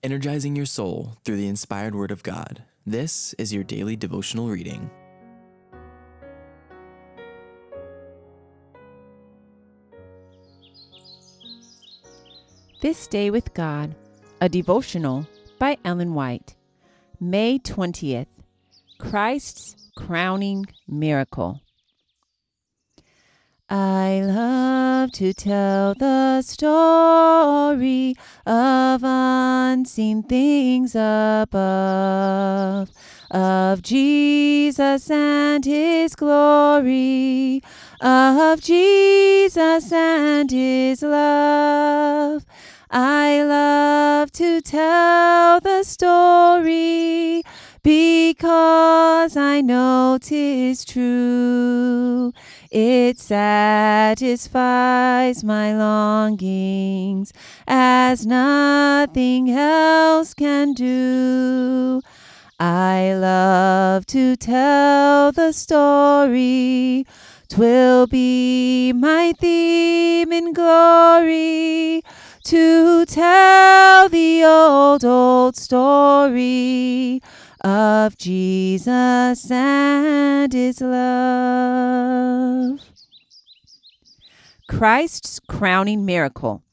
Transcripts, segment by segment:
energizing your soul through the inspired Word of God. This is your daily devotional reading. This Day with God, a devotional by Ellen White. May 20th, Christ's crowning miracle. I love to tell the story of unseen things above, of Jesus and His glory, of Jesus and His love. I love to tell the story because I know 'tis true. It satisfies my longings as nothing else can do. I love to tell the story. 'Twill be my theme in glory to tell the old story of Jesus and His love. Christ's crowning miracle.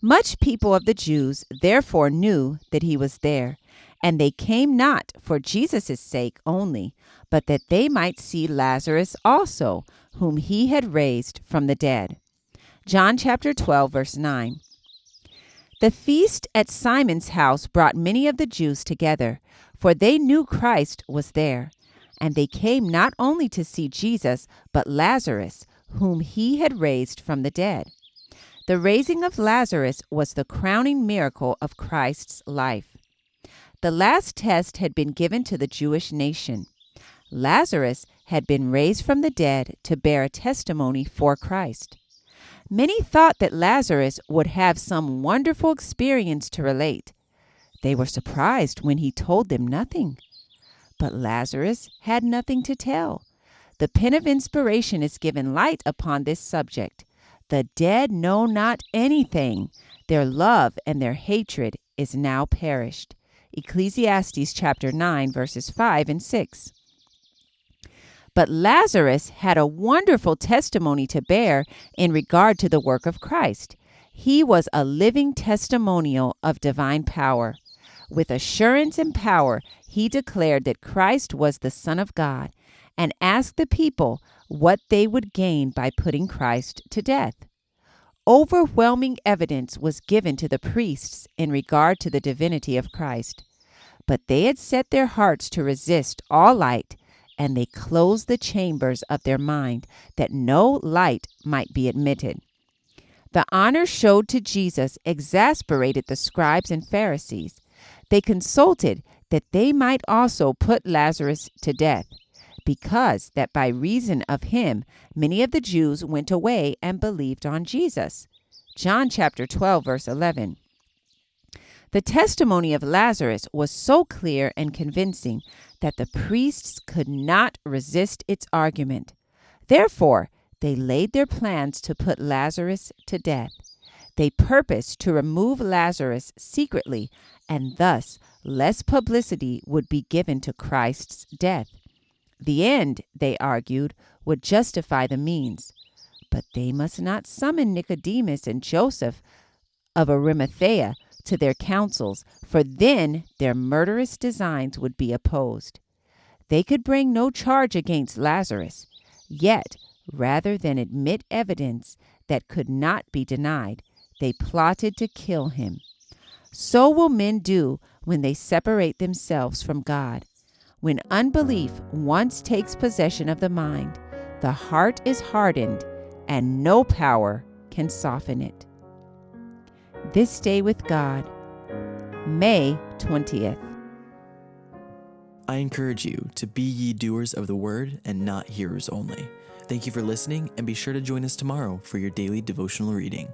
Much people of the Jews therefore knew that He was there, and they came not for Jesus' sake only, but that they might see Lazarus also, whom He had raised from the dead. John chapter 12, verse 9. The feast at Simon's house brought many of the Jews together, for they knew Christ was there. And they came not only to see Jesus, but Lazarus, whom He had raised from the dead. The raising of Lazarus was the crowning miracle of Christ's life. The last test had been given to the Jewish nation. Lazarus had been raised from the dead to bear a testimony for Christ. Many thought that Lazarus would have some wonderful experience to relate. They were surprised when he told them nothing. But Lazarus had nothing to tell. The pen of inspiration is given light upon this subject. The dead know not anything. Their love and their hatred is now perished. Ecclesiastes chapter 9, verses 5 and 6. But Lazarus had a wonderful testimony to bear in regard to the work of Christ. He was a living testimonial of divine power. With assurance and power, he declared that Christ was the Son of God and asked the people what they would gain by putting Christ to death. Overwhelming evidence was given to the priests in regard to the divinity of Christ. But they had set their hearts to resist all light, and they closed the chambers of their mind that no light might be admitted. The honor showed to Jesus exasperated the scribes and Pharisees. They consulted that they might also put Lazarus to death, because that by reason of him many of the Jews went away and believed on Jesus. John chapter 12, verse 11. The testimony of Lazarus was so clear and convincing that the priests could not resist its argument. Therefore, they laid their plans to put Lazarus to death. They purposed to remove Lazarus secretly, and thus less publicity would be given to Christ's death. The end, they argued, would justify the means. But they must not summon Nicodemus and Joseph of Arimathea to their councils, for then their murderous designs would be opposed. They could bring no charge against Lazarus, yet rather than admit evidence that could not be denied, they plotted to kill him. So will men do when they separate themselves from God. When unbelief once takes possession of the mind, the heart is hardened, and no power can soften it. This Day with God, May 20th. I encourage you to be ye doers of the word and not hearers only. Thank you for listening, and be sure to join us tomorrow for your daily devotional reading.